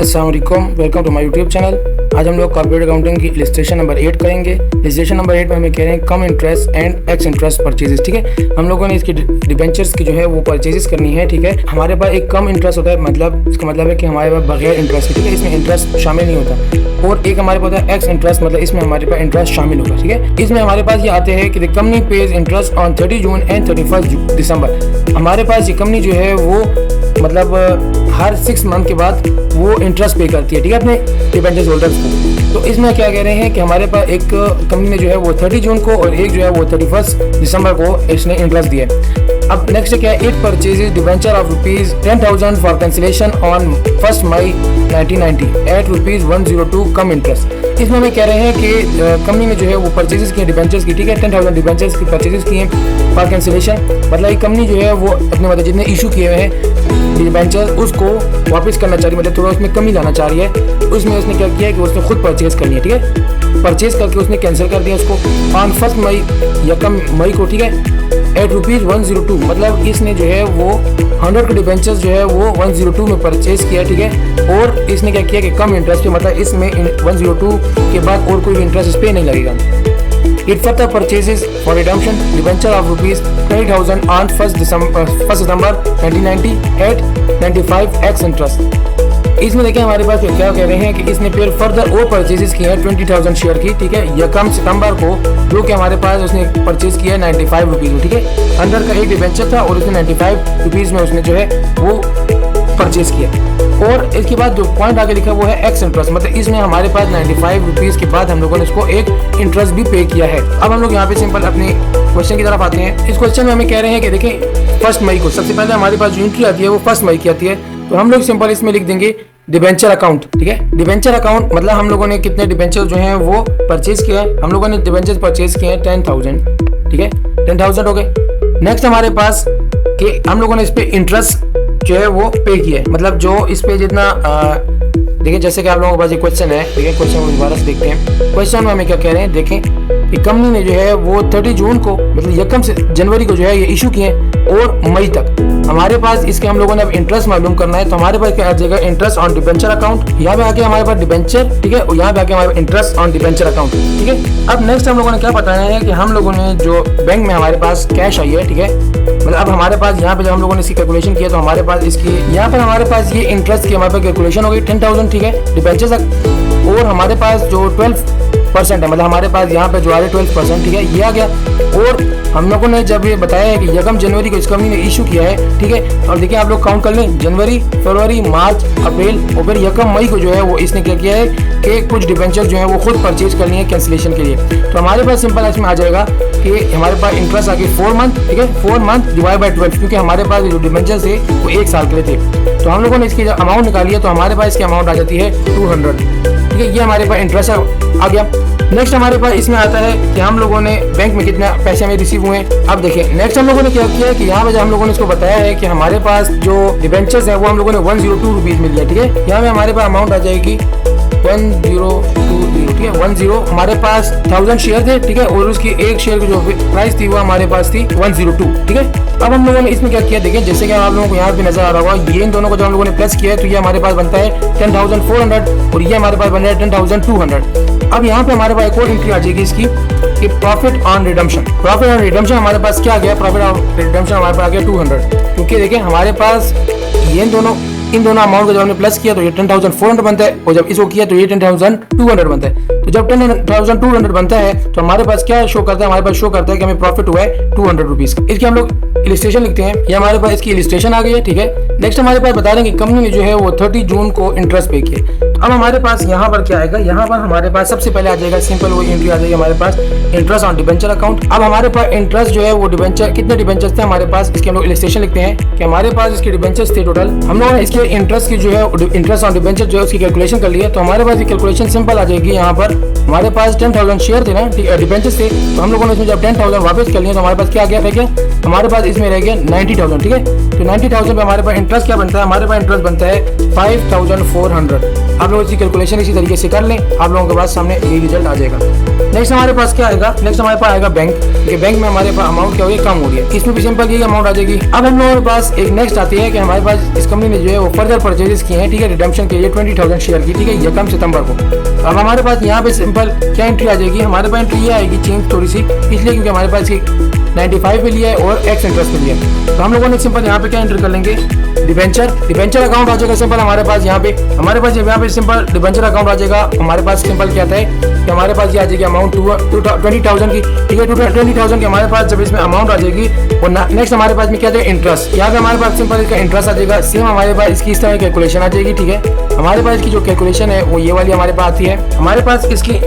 अस्सलाम वालेकुम, welcome to my YouTube channel. आज हम लोग कॉर्पोरेट अकाउंटिंग की इलस्ट्रेशन नंबर 8 करेंगे। इलस्ट्रेशन नंबर 8 में हमें कह रहे हैं cum interest and ex interest purchases. ठीक है, हम लोगों ने इसकी डिबेंचर्स की जो है वो परचेजेस करनी है। ठीक है, हमारे पास एक कम इंटरेस्ट होता है, मतलब इसका मतलब है कि हमारे पास बगैर इंटरेस्ट, ठीक है, इसमें इंटरेस्ट शामिल नहीं होता। और एक हमारे पास होता है एक्स इंटरेस्ट, मतलब इसमें हमारे पास इंटरेस्ट शामिल होगा। ठीक है, इसमें हमारे पास ये आते हैं कि the company page interest on 30 June and 31 दिसंबर। हमारे पास ये कंपनी जो है वो मतलब हर 6 मंथ के बाद वो इंटरेस्ट पे करती है, ठीक है, अपने डिबेंचर होल्डर्स को। तो इसमें क्या कह रहे हैं कि हमारे पास एक कंपनी ने जो है वो 30 जून को और एक जो है वो 31 दिसंबर को इसने इंटरेस्ट दिया है। अब नेक्स्ट क्या है, it purchases debenture of ₹10,000 for cancellation on 1 May 1990 at ₹102 cum interest. इसमें हमें कह रहे हैं कि कंपनी ने जो है वो परचेजेस किए डिबेंचर्स की, ठीक है, 10,000 डिबेंचर्स की परचेजेस किए फॉर कैंसिलेशन, मतलब ये कंपनी जो है वो अपने मतलब जितने इशू किए हुए हैं डिबेंचर उसको वापस करना चाह रही है, मतलब थोड़ा उसमें कमी लाना चाह रही है। उसमें उसने क्या किया है कि उसने खुद परचेज करनी है, ठीक है, परचेज करके उसने कैंसिल कर दिया उसको ऑन 1 मई या कम मई को, ठीक है, एट ₹102, मतलब इसने जो है वो 100 के डिबेंचर्स जो है वो 102 में परचेज किया, ठीक है। और इसने क्या किया कि कम इंटरेस्ट पे, मतलब इसमें 102 के बाद और कोई इंटरेस्ट इस पर नहीं लगेगा। It further purchases for redemption debenture of ₹20,000 on 1 December 1990 at 95x interest। इसमें देखिए हमारे पास क्या कह रहे हैं कि इसने फिर फर्दर और परचेजेस किए हैं 20,000 शेयर की, ठीक है, यकम सितंबर को, जो कि हमारे पास उसने परचेज किया है ₹95 में, ठीक है। अंडर का एक डिबेंचर था और उसने ₹95 में उसने जो है वो परचेज किया। और इसके बाद जो पॉइंट आगे लिखा वो है एक्स इंटरेस्ट, मतलब इसमें हमारे पास ₹95 के बाद हम लोगों ने इसको एक इंटरेस्ट भी पे किया है। अब हम लोग यहाँ पे सिंपल अपने क्वेश्चन की तरफ आते हैं। इस क्वेश्चन में हमें कह रहे हैं कि देखें 1 मई को सबसे पहले हमारे पास जो एंट्री आती है वो 1 मई की आती है, तो हम लोग सिंपल इसमें लिख देंगे डिबेंचर अकाउंट, ठीक है। डिबेंचर अकाउंट मतलब हम लोगों ने कितने डिबेंचर जो हैं वो परचेज किया है, हम लोगों ने डिबेंचर परचेज किए हैं 10,000, ठीक है, 10,000 हो गए। नेक्स्ट हमारे पास कि हम लोगों ने इस पे इंटरेस्ट जो है वो पे किया है, मतलब जो इस पे जितना देखिए, जैसे कि आप लोगों के पास ये क्वेश्चन है, देखिए क्वेश्चन को दोबारा से देखते हैं। क्वेश्चन में हमें क्या कह रहे हैं, देखें कि कंपनी ने जो है वो 30 जून को मतलब यकम से जनवरी को जो है ये इशू किए और मई तक हमारे पास इसके हम लोगों ने अब इंटरेस्ट मालूम करना है। तो हमारे पास क्या आ जाएगा, इंटरेस्ट ऑन डिबेंचर अकाउंट, यहाँ पे आके हमारे पास डिबेंचर, ठीक है, और यहाँ पे आके हमारे पास इंटरेस्ट ऑन डिबेंचर अकाउंट, ठीक है। अब नेक्स्ट हम लोगों ने क्या बताना है कि हम लोगों ने जो बैंक में हमारे पास कैश आई है, ठीक है, मतलब अब हमारे पास यहाँ पे जब हम लोगों ने इसकी कैलकुलेशन किया तो हमारे पास इसकी यहाँ पर हमारे पास ये इंटरेस्ट की हमारे पास कैलकुलेशन हो गई 10,000, ठीक है, डिबेंचर्स, और हमारे पास जो 12% है, मतलब हमारे पास यहाँ पे जो आ रहा है 12%, ठीक है, ये आ गया। और हम लोगों ने जब ये बताया है कि यकम जनवरी को इस कंपनी ने इशू किया है, ठीक है, और देखिए आप लोग काउंट कर लें, जनवरी, फरवरी, मार्च, अप्रैल और फिर यकम मई को जो है वो इसने क्या किया है कि कुछ डिबेंचर जो है वो खुद परचेज करनी है कैंसिलेशन के लिए। तो हमारे पास सिंपल इसमें आ जाएगा कि हमारे पास इंटरेस्ट आ गई 4 मंथ, ठीक है, 4 मंथ डिवाइड बाय 12, क्योंकि हमारे पास जो डिबेंचर थे वो 1 साल के लिए थे। तो हम लोगों ने इसकी अमाउंट निकाली है, तो हमारे पास इसकी अमाउंट आ जाती है 200, ठीक है, ये हमारे पास इंटरेस्ट आ गया। नेक्स्ट हमारे पास इसमें आता है कि हम लोगों ने बैंक में कितना पैसे हमें रिसीव हुए। अब देखिए नेक्स्ट हम लोगों ने क्या किया है कि यहाँ पे हम लोगों ने इसको बताया है कि हमारे पास जो डिबेंचर्स है वो हम लोगों ने ₹102 में लिया, ठीक है। यहाँ पे हमारे पास अमाउंट आ जाएगी 1020, ठीक है, 10 हमारे पास 1000 शेयर थे, ठीक है, और उसकी एक शेयर की जो प्राइस थी वो हमारे पास थी 102, ठीक है। अब हम लोगों ने इसमें क्या किया, देखिए जैसे कि आप लोगों को यहाँ पे नजर आ रहा होगा, ये इन दोनों को जो हम लोगों ने प्लस किया है तो ये हमारे पास बनता है 10,400 और ये हमारे पास बन रहा है 10,200। अब यहाँ पे हमारे पास एक और एंट्री आ जाएगी इसकी कि profit on redemption. Profit on redemption हमारे पास क्या आ गया, प्रॉफिट ऑन रिडम्पशन हमारे पास आ गया 200, क्योंकि देखिए हमारे पास ये इन दोनों अमाउंट को जब हमने प्लस किया तो ये 10,400 बनता है, और जब इसको किया तो ये 10,200 बनता है। तो जब 10,200 बनता है तो हमारे पास क्या शो करता है, हमारे पास शो करता है कि हमें प्रॉफिट हुआ है ₹200 का। इसकी हम लोग इलिस्ट्रेशन लिखते हैं, ये हमारे पास इसकी इलिस्ट्रेशन आ गई है, ठीक है। नेक्स्ट हमारे पास बता दें कि कंपनी ने जो है वो 30 जून को इंटरेस्ट पे किया। अब हमारे पास यहाँ पर क्या आएगा, यहाँ पर हमारे पास सबसे पहले आ जाएगा सिंपल वो एंट्री आ जाएगी हमारे पास इंटरेस्ट ऑन डिबेंचर अकाउंट। अब हमारे पास इंटरेस्ट जो है वो डिबेंचर कितने डिबेंचर्स थे हमारे पास, इसके हम लोग इलिस्ट्रेशन लिखते हैं कि हमारे पास इसके डिबेंचर्स थे टोटल, हम लोगों ने इसके इंटरेस्ट की जो है इंटरेस्ट ऑन डिबेंचर जो है उसकी कैलकुलेशन कर लिया। तो हमारे पास ये कैलकुलेशन सिंपल आ जाएगी, यहाँ पर हमारे पास 10,000 शेयर थे ना, डिबेंचर्स थे, तो हम लोगों ने इसमें जब 10,000 वापस कर लिया तो हमारे पास क्या रह गया, हमारे पास इसमें रह गया 90,000, ठीक है। तो 90,000 पे हमारे पास इंटरेस्ट क्या बनता है, हमारे पास इंटरेस्ट बनता है 5,400। आप लोग इसकी कैलकुलेशन इसी तरीके से कर लें, आप लोगों के पास सामने ये रिजल्ट आ जाएगा। नेक्स्ट हमारे पास क्या आएगा, नेक्स्ट हमारे पास आएगा बैंक। क्योंकि बैंक में हमारे पास अमाउंट क्या हो गई, कम हो रही है, इसमें भी सिंपल यही अमाउंट आ जाएगी। अब हम लोगों के पास एक नेक्स्ट आती है कि हमारे पास इस कंपनी ने जो है वो फर्दर परचेजेस किए हैं, ठीक है, रिडम्पशन के लिए 20,000 शेयर की, ठीक है, ये कम सितंबर को। अब हमारे पास यहाँ पे सिंपल क्या एंट्री आ जाएगी, हमारे पास एंट्री ये आएगी चेंज थोड़ी सी, इसलिए क्योंकि हमारे पास 95 पे लिया है और एक्स इंटरेस्ट पे लिया है। तो हम लोगों ने सिंपल यहाँ पे क्या एंटर कर लेंगे, डिबेंचर अकाउंट आ जाएगा सिंपल हमारे पास यहाँ पे सिंपल डिबेंचर अकाउंट आ जाएगा। हमारे पास सिंपल क्या था कि हमारे पास ये आ जाएगी अमाउंट 20,000 की, ठीक है, 20,000 की हमारे पास जब इसमें अमाउंट आ जाएगी। और नेक्स्ट हमारे पास में क्या था, इंटरेस्ट। यहाँ पे हमारे पास सिंपल इसका इंटरेस्ट आ जाएगा, सेम हमारे पास इसकी इस तरह कैलकुलेशन आ जाएगी, ठीक है। हमारे पास इसकी जो कैलकुलेशन है वो ये वाली हमारे पास आती है। हमारे पास इसकी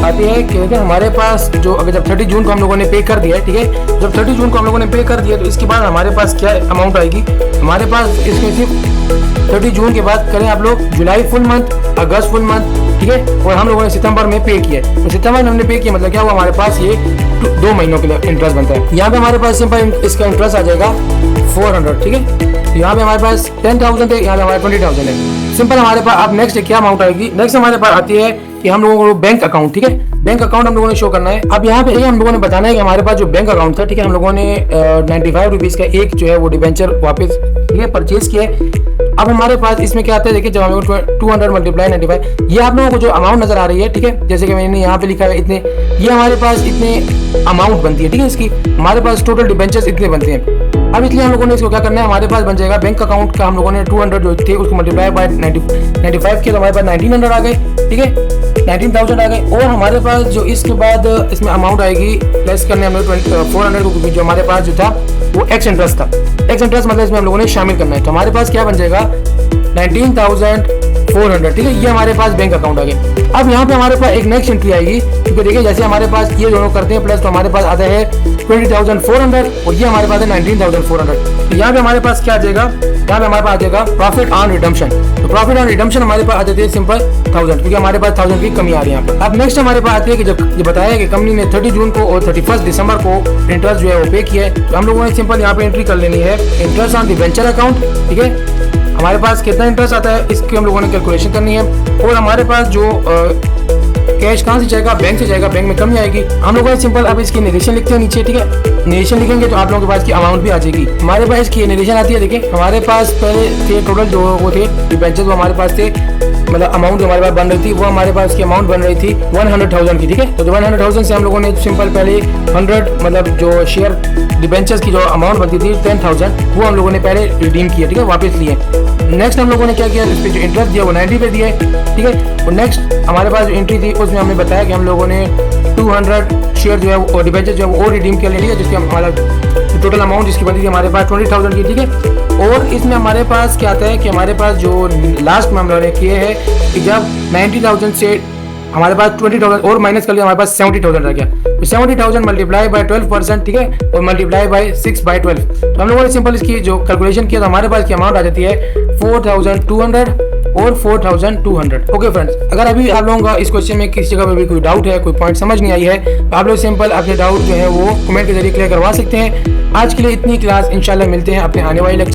आती है क्योंकि हमारे पास जो अगर जब 30 जून को हम लोगों ने पे कर दिया है, ठीक है, जब 30 जून को हम लोगों ने पे कर दिया तो इसके बाद हमारे पास क्या अमाउंट आएगी, हमारे पास इसमें सिर्फ 30 जून के बाद करें आप लोग जुलाई फुल मंथ, अगस्त फुल मंथ, ठीक है, और हम लोगों ने सितंबर में पे किया है। तो सितंबर में हमने पे किया मतलब क्या हुआ, हमारे पास ये 2 महीनों के लिए इंटरेस्ट बनता है। यहाँ पे हमारे पास सिंपल इसका इंटरेस्ट आ जाएगा 400, ठीक है। तो यहाँ पे हमारे पास 10,000 है, यहाँ पे हमारे 20,000 है। सिंपल हमारे पास अब नेक्स्ट क्या अमाउंट आएगी, नेक्स्ट हमारे पास आती है कि हम लोगों को बैंक अकाउंट, ठीक है, बैंक अकाउंट हम लोगों ने शो करना है। अब यहाँ पे हम लोगों ने बताना है कि हमारे पास जो बैंक अकाउंट था, ठीक है, हम लोगों ने 95 रुपीज का एक जो है वो डिबेंचर वापस, ठीक है, परचेज किया है। अब हमारे पास इसमें क्या आता है, देखिए, जब हम लोग 200 मल्टीप्लाई 95, ये आप लोगों को जो अमाउंट नजर आ रही है, ठीक है, जैसे कि मैंने यहाँ पे लिखा है इतने, ये हमारे पास इतने अमाउंट बनती है, ठीक है, इसकी हमारे पास टोटल डिबेंचर्स इतने बनते हैं। अब इसलिए हम लोगों ने इसको क्या करना है, हमारे पास बन जाएगा बैंक अकाउंट का, हम लोगों ने 200 जो थे उसको मल्टीप्लाई बाय 95 किया तो हमारे पास 1900 आ गए, ठीक है, 19,000 आ गए। और हमारे पास जो इसके बाद इसमें अमाउंट आएगी प्लस करने हम लोग 400 को, क्योंकि जो हमारे पास जो था वो एक्स इंटरेस्ट था, एक्स इंटरेस्ट मतलब इसमें हम लोगों ने शामिल करना है। तो हमारे पास क्या बन जाएगा 19,400, ठीक है, ये हमारे पास बैंक अकाउंट आ गए। अब यहाँ पे हमारे पास एक नेक्स्ट एंट्री आएगी, क्योंकि देखिए जैसे हमारे पास ये दोनों करते हैं प्लस, तो हमारे पास आता है 20,400 और ये हमारे पास है 19,400। तो यहाँ पे हमारे पास क्या आ जाएगा, यहाँ पे हमारे पास आ जाएगा प्रॉफिट ऑन रिडम्पशन। तो प्रॉफिट ऑन रिडम्पशन हमारे पास आ जाती है सिंपल 1000, क्योंकि हमारे पास 1000 की कमी आ रही है यहाँ पे। अब नेक्स्ट हमारे पास आती है कि जब ये बताया कि कंपनी ने 30 जून को और 31 दिसंबर को इंटरेस्ट जो है वो पे किया है, तो हम लोगों ने सिंपल यहाँ पे एंट्री कर लेनी है इंटरेस्ट ऑन डिबेंचर अकाउंट, ठीक है। हमारे पास कितना इंटरेस्ट आता है इसकी हम लोगों ने कैलकुलेशन करनी है। और हमारे पास जो कैश कहाँ से जाएगा, बैंक से जाएगा, बैंक में कमी आएगी। हम लोगों ने सिंपल अब इसकी निरेशन लिखते हैं नीचे, ठीक है, निरेशन लिखेंगे तो आप लोगों के पास की अमाउंट भी आ जाएगी। हमारे पास इसकी निरेशन आती है, देखिए हमारे पास पहले थे टोटल जो वो थे डिबेंचर, वो हमारे पास थे, मतलब अमाउंट जो हमारे पास बन रही थी वो हमारे पास की अमाउंट बन रही थी 100,000 की, ठीक है। तो 100,000 से हम लोगों ने सिंपल पहले 100 मतलब जो शेयर डिबेंचर्स की जो अमाउंट बनती थी 10,000 वो हम लोगों ने पहले रिडीम किया, ठीक है, वापस लिए। नेक्स्ट हम लोगों ने क्या किया, इस पर जो इंटरेस्ट दिया वो 90 पे दिया है, ठीक है। और नेक्स्ट हमारे पास जो एंट्री थी उसमें हमने बताया कि हम लोगों ने 200 शेयर जो है वो डिबेंचर जो है वो रिडीम कर लिया, जिसकी हमारा टोटल अमाउंट जिसकी बनती थी हमारे पास 20,000 की, ठीक है। और इसमें हमारे पास क्या आता है कि हमारे पास जो लास्ट में हम लोगों ने किए हैं कि जब 90,000 से हमारे पास 20,000 और माइनस कर लिया, हमारे पास 70,000 रह गया। तो 70,000 मल्टीप्लाई बाय 12%, ठीक है, और मल्टीप्लाई बाय 6/12। तो हम लोगों ने सिंपल इसकी जो कैलकुलेशन किया तो हमारे पास की अमाउंट आ जाती है 4,200 और 4,200। ओके फ्रेंड्स, अगर अभी आप लोगों का इस क्वेश्चन में किसी जगह पे भी कोई डाउट है, कोई पॉइंट समझ नहीं आई है, तो आप लोग सिंपल अपने डाउट जो है वो कमेंट के जरिए क्लियर करवा सकते हैं। आज के लिए इतनी क्लास, इंशाल्लाह मिलते हैं अपने आने वाली